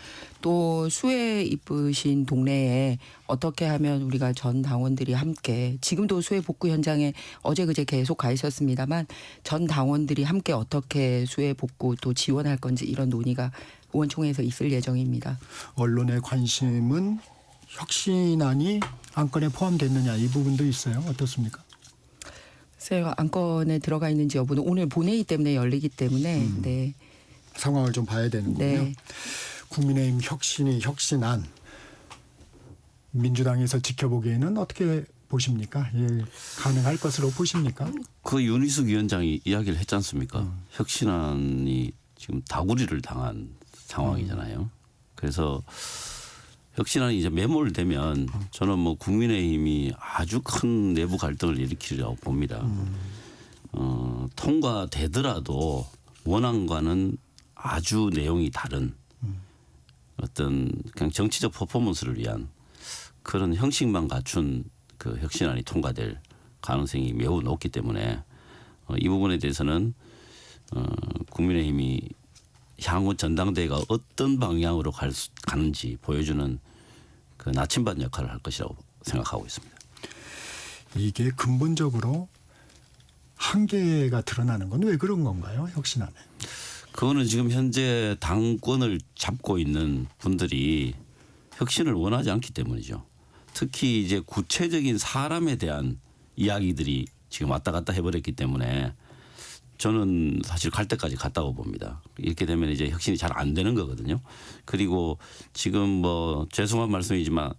또 수해 입으신 동네에 어떻게 하면 우리가 전 당원들이 함께, 지금도 수해 복구 현장에 어제 그제 계속 가 있었습니다만 전 당원들이 함께 어떻게 수해 복구 또 지원할 건지 이런 논의가 의원총회에서 있을 예정입니다. 언론의 관심은 혁신안이 안건에 포함됐느냐 이 부분도 있어요. 어떻습니까? 글쎄요, 안건에 들어가 있는지 여부는 오늘 본회의 때문에 열리기 때문에 네. 상황을 좀 봐야 되는군요. 네. 국민의힘 혁신안 민주당에서 지켜보기에는 어떻게 보십니까? 예, 가능할 것으로 보십니까? 그 윤희숙 위원장이 이야기를 했지 않습니까? 혁신안이 지금 다구리를 당한 상황이잖아요. 그래서 혁신안이 이제 매몰되면 저는 뭐 국민의힘이 아주 큰 내부 갈등을 일으키리라고 봅니다. 통과되더라도 원안과는 아주 내용이 다른 어떤 그냥 정치적 퍼포먼스를 위한 그런 형식만 갖춘 그 혁신안이 통과될 가능성이 매우 높기 때문에 이 부분에 대해서는 국민의힘이 향후 전당대회가 어떤 방향으로 가는지 보여주는 그 나침반 역할을 할 것이라고 생각하고 있습니다. 이게 근본적으로 한계가 드러나는 건 왜 그런 건가요? 혁신안에. 그거는 지금 현재 당권을 잡고 있는 분들이 혁신을 원하지 않기 때문이죠. 특히 이제 구체적인 사람에 대한 이야기들이 지금 왔다 갔다 해버렸기 때문에 저는 사실 갈 때까지 갔다고 봅니다. 이렇게 되면 이제 혁신이 잘 안 되는 거거든요. 그리고 지금 뭐 죄송한 말씀이지만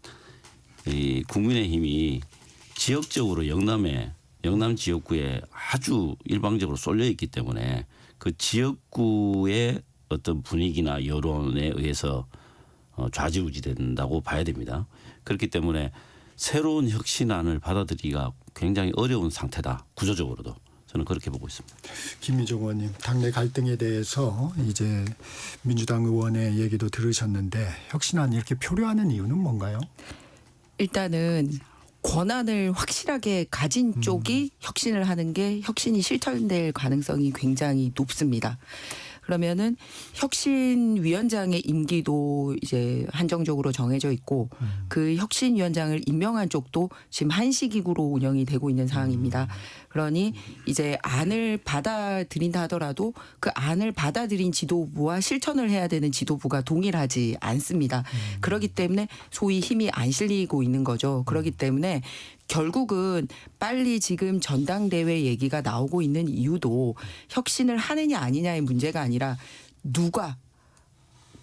이 국민의힘이 지역적으로 영남 지역구에 아주 일방적으로 쏠려 있기 때문에 그 지역구의 어떤 분위기나 여론에 의해서 좌지우지된다고 봐야 됩니다. 그렇기 때문에 새로운 혁신안을 받아들이기가 굉장히 어려운 상태다. 구조적으로도. 저는 그렇게 보고 있습니다. 김희정 의원님, 당내 갈등에 대해서 이제 민주당 의원의 얘기도 들으셨는데 혁신안 이렇게 표류하는 이유는 뭔가요? 일단은 권한을 확실하게 가진 쪽이 혁신을 하는 게 혁신이 실천될 가능성이 굉장히 높습니다. 그러면은 혁신위원장의 임기도 이제 한정적으로 정해져 있고 그 혁신위원장을 임명한 쪽도 지금 한시기구로 운영이 되고 있는 상황입니다. 그러니 이제 안을 받아들인다 하더라도 그 안을 받아들인 지도부와 실천을 해야 되는 지도부가 동일하지 않습니다. 그렇기 때문에 소위 힘이 안 실리고 있는 거죠. 그렇기 때문에 결국은 빨리 지금 전당대회 얘기가 나오고 있는 이유도 혁신을 하느냐 아니냐의 문제가 아니라 누가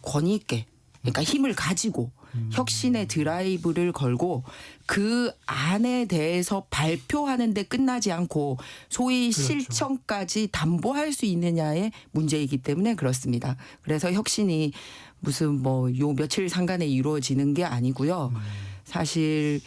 권위 있게 그러니까 힘을 가지고 혁신의 드라이브를 걸고 그 안에 대해서 발표하는 데 끝나지 않고 소위 그렇죠. 실천까지 담보할 수 있느냐의 문제이기 때문에 그렇습니다. 그래서 혁신이 무슨 뭐 요 며칠 상간에 이루어지는 게 아니고요. 사실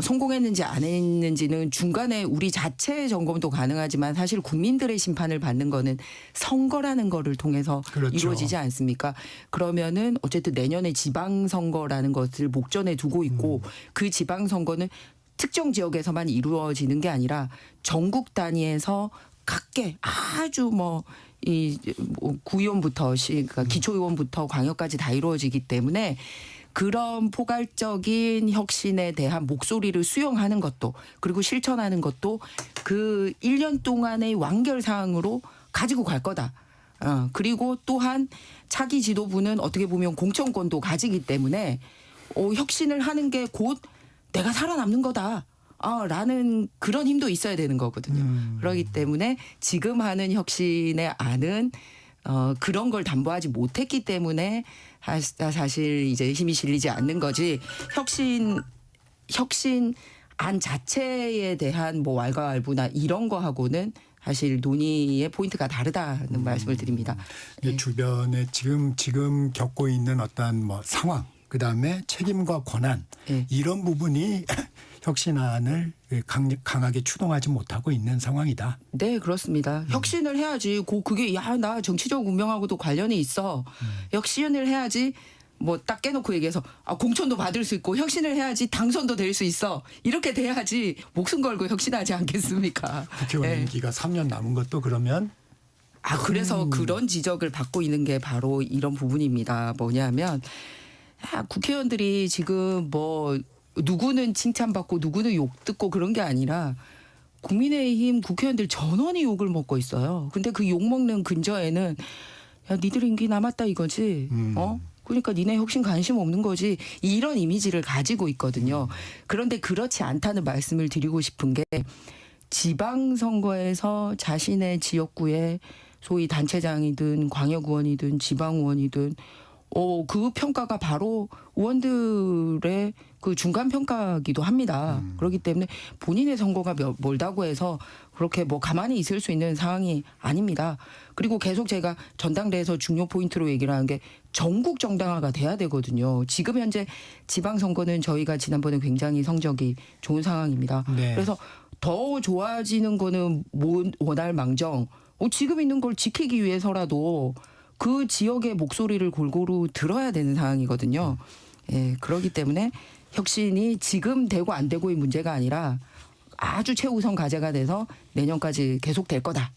성공했는지 안 했는지는 중간에 우리 자체 점검도 가능하지만 사실 국민들의 심판을 받는 거는 선거라는 거를 통해서 그렇죠. 이루어지지 않습니까? 그러면은 어쨌든 내년에 지방선거라는 것을 목전에 두고 있고 그 지방선거는 특정 지역에서만 이루어지는 게 아니라 전국 단위에서 각계 아주 구의원부터 그러니까 기초의원부터 광역까지 다 이루어지기 때문에 그런 포괄적인 혁신에 대한 목소리를 수용하는 것도 그리고 실천하는 것도 그 1년 동안의 완결 사항으로 가지고 갈 거다. 그리고 또한 차기 지도부는 어떻게 보면 공천권도 가지기 때문에 혁신을 하는 게 곧 내가 살아남는 거다. 라는 그런 힘도 있어야 되는 거거든요. 그렇기 때문에 지금 하는 혁신의 안은 그런 걸 담보하지 못했기 때문에 사실 이제 힘이 실리지 않는 거지. 혁신 안 자체에 대한 뭐 왈가왈부나 이런 거하고는 사실 논의의 포인트가 다르다는 말씀을 드립니다. 주변에 지금 겪고 있는 어떤 뭐 상황, 그 다음에 책임과 권한 이런 부분이 혁신안을 강하게 추동하지 못하고 있는 상황이다. 네, 그렇습니다. 혁신을 해야지. 그게 나 정치적 운명하고도 관련이 있어. 혁신을 해야지. 뭐 딱 깨놓고 얘기해서 공천도 받을 수 있고 혁신을 해야지 당선도 될 수 있어. 이렇게 돼야지 목숨 걸고 혁신하지 않겠습니까? 국회의원 임기가 3년 남은 것도 그러면 그래서 그런 지적을 받고 있는 게 바로 이런 부분입니다. 뭐냐면 국회의원들이 지금 뭐 누구는 칭찬받고 누구는 욕 듣고 그런 게 아니라 국민의힘 국회의원들 전원이 욕을 먹고 있어요. 근데 그 욕 먹는 근저에는 니들 임기 남았다 이거지. 그러니까 니네 혁신 관심 없는 거지. 이런 이미지를 가지고 있거든요. 그런데 그렇지 않다는 말씀을 드리고 싶은 게 지방선거에서 자신의 지역구에 소위 단체장이든 광역의원이든 지방의원이든 그 평가가 바로 의원들의 그 중간 평가기도 합니다. 그렇기 때문에 본인의 선거가 멀다고 해서 그렇게 뭐 가만히 있을 수 있는 상황이 아닙니다. 그리고 계속 제가 전당대회에서 중요 포인트로 얘기를 하는 게 전국 정당화가 돼야 되거든요. 지금 현재 지방선거는 저희가 지난번에 굉장히 성적이 좋은 상황입니다. 네. 그래서 더 좋아지는 거는 원할 망정. 지금 있는 걸 지키기 위해서라도 그 지역의 목소리를 골고루 들어야 되는 상황이거든요. 그렇기 때문에 혁신이 지금 되고 안 되고의 문제가 아니라 아주 최우선 과제가 돼서 내년까지 계속 될 거다.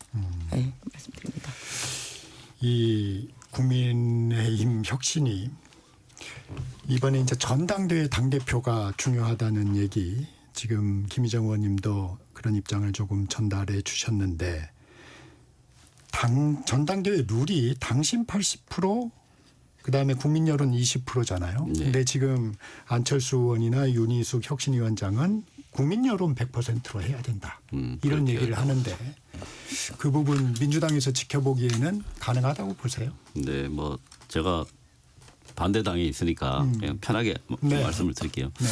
말씀드립니다. 이 국민의힘 혁신이 이번에 이제 전당대회 당대표가 중요하다는 얘기 지금 김희정 의원님도 그런 입장을 조금 전달해 주셨는데 전당대회 룰이 당신 80% 그다음에 국민 여론 20%잖아요. 네. 근데 지금 안철수 의원이나 윤희숙 혁신위원장은 국민 여론 100%로 해야 된다. 이런 얘기를 하는데 그 부분 민주당에서 지켜보기에는 가능하다고 보세요? 네, 뭐 제가 반대당에 있으니까 그냥 편하게 네. 말씀을 드릴게요. 네.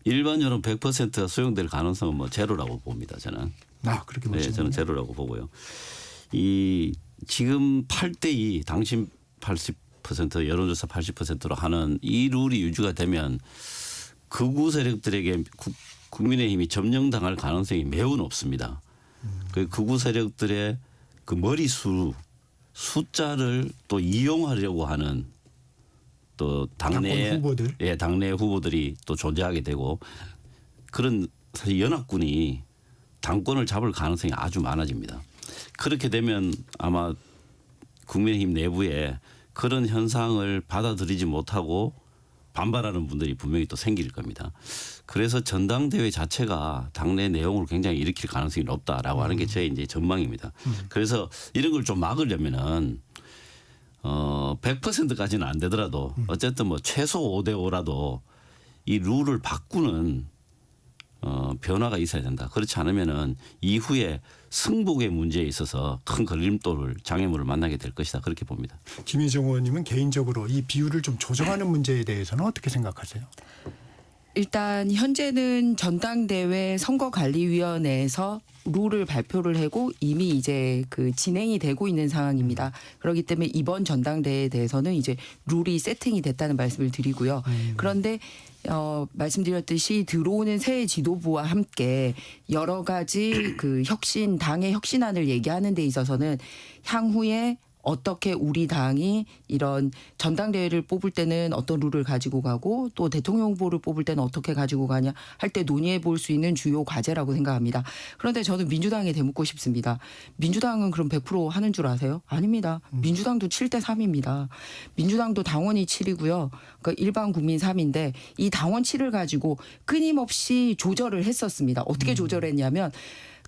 일반 여론 100%가 수용될 가능성은 뭐 제로라고 봅니다. 저는. 그렇게 네, 보시면 저는 제로라고 보고요. 이 지금 8대2 당신 80% 여론조사 80%로 하는 이 룰이 유지가 되면 극우 세력들에게 국민의힘이 점령당할 가능성이 매우 높습니다. 그 극우 세력들의 그 머리수 숫자를 또 이용하려고 하는 또 당내 후보들, 당내 후보들이 또 존재하게 되고 그런 사실 연합군이 당권을 잡을 가능성이 아주 많아집니다. 그렇게 되면 아마 국민의힘 내부에 그런 현상을 받아들이지 못하고 반발하는 분들이 분명히 또 생길 겁니다. 그래서 전당대회 자체가 당내 내용을 굉장히 일으킬 가능성이 높다라고 하는 게 제 이제 전망입니다. 그래서 이런 걸 좀 막으려면은 100%까지는 안 되더라도 어쨌든 뭐 최소 5대5라도 이 룰을 바꾸는 변화가 있어야 된다. 그렇지 않으면은 이후에 승복의 문제에 있어서 큰 걸림돌을 장애물을 만나게 될 것이다. 그렇게 봅니다. 김희정 의원님은 개인적으로 이 비율을 좀 조정하는 문제에 대해서는 어떻게 생각하세요? 일단 현재는 전당대회 선거관리위원회에서 룰을 발표를 하고 이미 이제 그 진행이 되고 있는 상황입니다. 그렇기 때문에 이번 전당대회에 대해서는 이제 룰이 세팅이 됐다는 말씀을 드리고요. 그런데 말씀드렸듯이 들어오는 새 지도부와 함께 여러 가지 그 당의 혁신안을 얘기하는 데 있어서는 향후에 어떻게 우리 당이 이런 전당대회를 뽑을 때는 어떤 룰을 가지고 가고 또 대통령 후보를 뽑을 때는 어떻게 가지고 가냐 할 때 논의해 볼 수 있는 주요 과제라고 생각합니다. 그런데 저는 민주당에 대묻고 싶습니다. 민주당은 그럼 100% 하는 줄 아세요? 아닙니다. 민주당도 7대 3입니다. 민주당도 당원이 7이고요. 그러니까 일반 국민 3인데 이 당원 7을 가지고 끊임없이 조절을 했었습니다. 어떻게 조절했냐면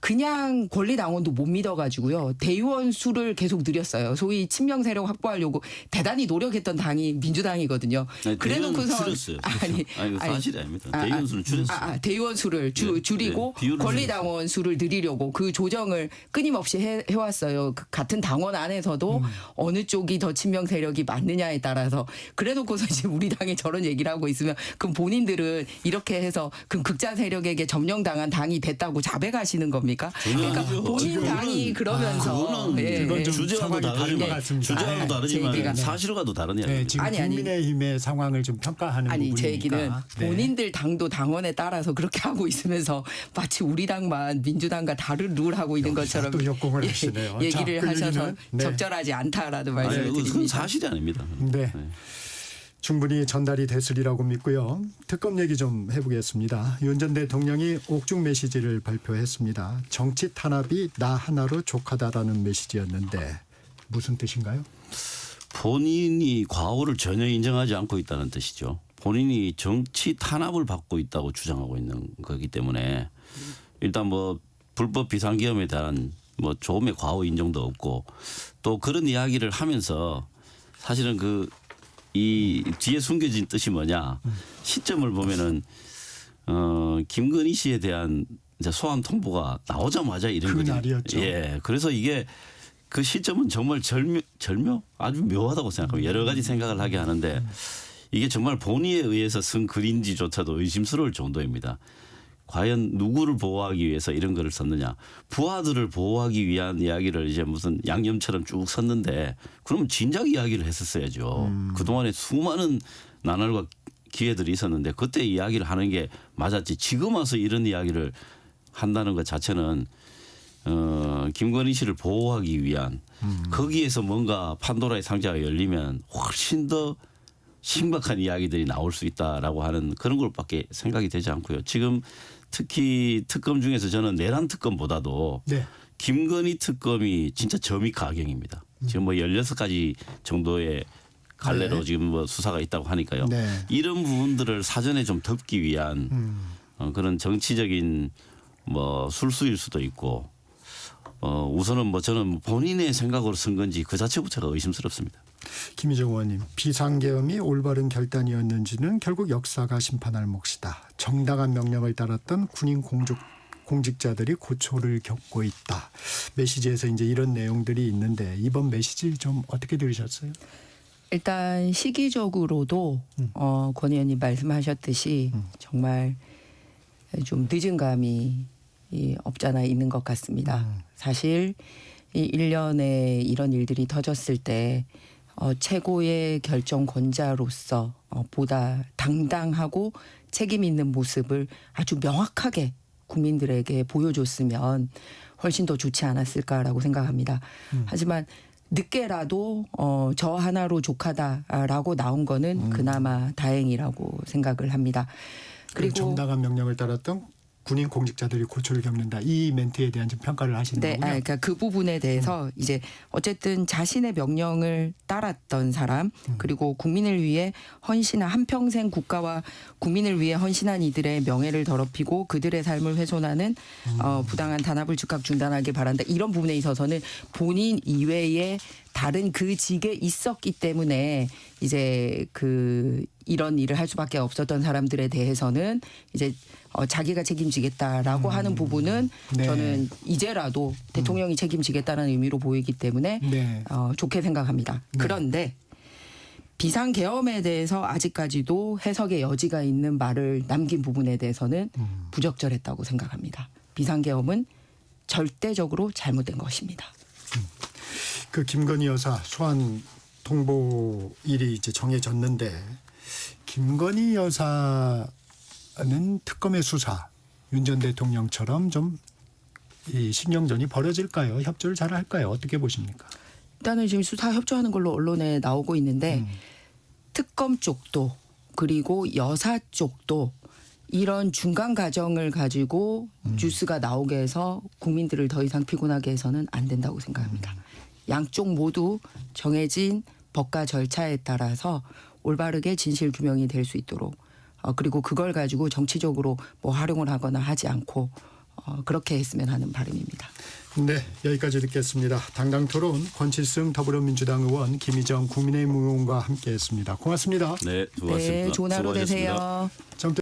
그냥 권리당원도 못 믿어가지고요. 대의원 수를 계속 늘렸어요. 소위 친명 세력 확보하려고 대단히 노력했던 당이 민주당이거든요. 아니, 대의원 그래놓고서 줄였어요. 아니 사실이 아닙니다. 대의원 수는 줄였어요. 대의원 수를 줄이고 비율을 권리당원 수를 늘리려고 그 조정을 끊임없이 해왔어요. 그 같은 당원 안에서도 어느 쪽이 더 친명 세력이 맞느냐에 따라서 그래놓고서 이제 우리 당이 저런 얘기를 하고 있으면 그럼 본인들은 이렇게 해서 그럼 극자 세력에게 점령당한 당이 됐다고 자백하시는 겁니까? 그러니까 아니죠. 본인 그거는- 당이 그러면서 그거는 그건 좀 주제와도 상황이 다른 것 다르지만 같습니다. 주제와도 네. 다르지만 제가- 사실과도 다른 네, 이야기입니다. 지금 아니. 국민의힘의 상황을 좀 평가하는 아니 부분이니까. 제 얘기는 네. 본인들 당도 당원에 따라서 그렇게 하고 있으면서 마치 우리 당만 민주당과 다른 룰 하고 있는 것처럼 또 역공을 하시네요. 자, 얘기를 그 하셔서 얘기는, 네. 적절하지 않다라는 아니, 말씀을 그건 드립니다. 사실이 아닙니다. 네. 충분히 전달이 됐으리라고 믿고요. 특검 얘기 좀 해보겠습니다. 윤 전 대통령이 옥중 메시지를 발표했습니다. 정치 탄압이 나 하나로 족하다라는 메시지였는데 무슨 뜻인가요? 본인이 과오를 전혀 인정하지 않고 있다는 뜻이죠. 본인이 정치 탄압을 받고 있다고 주장하고 있는 거기 때문에 일단 뭐 불법 비상계엄에 대한 뭐 조금의 과오 인정도 없고 또 그런 이야기를 하면서 사실은 이 뒤에 숨겨진 뜻이 뭐냐 시점을 보면은 김건희 씨에 대한 이제 소환 통보가 나오자마자 이런 거죠. 그날이었죠. 예, 그래서 이게 그 시점은 정말 절묘 아주 묘하다고 생각합니다. 여러 가지 생각을 하게 하는데 이게 정말 본의에 의해서 쓴 글인지조차도 의심스러울 정도입니다. 과연 누구를 보호하기 위해서 이런 글을 썼느냐. 부하들을 보호하기 위한 이야기를 이제 무슨 양념처럼 쭉 썼는데 그러면 진작 이야기를 했었어야죠. 그동안에 수많은 나날과 기회들이 있었는데 그때 이야기를 하는 게 맞았지. 지금 와서 이런 이야기를 한다는 것 자체는 김건희 씨를 보호하기 위한 거기에서 뭔가 판도라의 상자가 열리면 훨씬 더 심각한 이야기들이 나올 수 있다라고 하는 그런 것밖에 생각이 되지 않고요. 지금 특히 특검 중에서 저는 내란 특검보다도 네. 김건희 특검이 진짜 점이 가경입니다. 지금 뭐 16가지 정도의 갈래로 네. 지금 뭐 수사가 있다고 하니까요. 네. 이런 부분들을 사전에 좀 덮기 위한 그런 정치적인 뭐 술수일 수도 있고 우선은 뭐 저는 본인의 생각으로 쓴 건지 그 자체부터가 의심스럽습니다. 김희정 의원님, 비상계엄이 올바른 결단이었는지는 결국 역사가 심판할 몫이다. 정당한 명령을 따랐던 군인 공직자들이 고초를 겪고 있다. 메시지에서 이제 이런 내용들이 있는데 이번 메시지 좀 어떻게 들으셨어요? 일단 시기적으로도 권 의원님 말씀하셨듯이 정말 좀 늦은 감이 없잖아 있는 것 같습니다. 사실 이 1년에 이런 일들이 터졌을 때 최고의 결정권자로서 보다 당당하고 책임 있는 모습을 아주 명확하게 국민들에게 보여줬으면 훨씬 더 좋지 않았을까라고 생각합니다. 하지만 늦게라도 저 하나로 족하다라고 나온 거는 그나마 다행이라고 생각을 합니다. 그리고 그리고 정당한 명령을 따랐던 군인 공직자들이 고초를 겪는다. 이 멘트에 대한 좀 평가를 하시는 네, 거군요. 그러니까 그 부분에 대해서 이제 어쨌든 자신의 명령을 따랐던 사람 그리고 국민을 위해 헌신한 한평생 국가와 국민을 위해 헌신한 이들의 명예를 더럽히고 그들의 삶을 훼손하는 부당한 탄압을 즉각 중단하길 바란다. 이런 부분에 있어서는 본인 이외에 다른 그 직에 있었기 때문에 이제 이런 일을 할 수밖에 없었던 사람들에 대해서는 이제 자기가 책임지겠다라고 하는 부분은 네. 저는 이제라도 대통령이 책임지겠다는 의미로 보이기 때문에 네. 좋게 생각합니다. 그런데 비상계엄에 대해서 아직까지도 해석의 여지가 있는 말을 남긴 부분에 대해서는 부적절했다고 생각합니다. 비상계엄은 절대적으로 잘못된 것입니다. 그 김건희 여사 소환 통보일이 이제 정해졌는데 김건희 여사는 특검의 수사 윤 전 대통령처럼 좀 이 신경전이 벌어질까요? 협조를 잘 할까요? 어떻게 보십니까? 일단은 지금 수사 협조하는 걸로 언론에 나오고 있는데 특검 쪽도 그리고 여사 쪽도 이런 중간 과정을 가지고 뉴스가 나오게 해서 국민들을 더 이상 피곤하게 해서는 안 된다고 생각합니다. 양쪽 모두 정해진 법과 절차에 따라서 올바르게 진실 규명이 될 수 있도록 그리고 그걸 가지고 정치적으로 뭐 활용을 하거나 하지 않고 그렇게 했으면 하는 바람입니다. 네, 여기까지 듣겠습니다. 당당 토론 권칠승 더불어민주당 의원, 김희정 국민의힘 의원과 함께했습니다. 고맙습니다. 네, 수고하셨습니다. 네, 좋은 하루 수고하셨습니다. 되세요.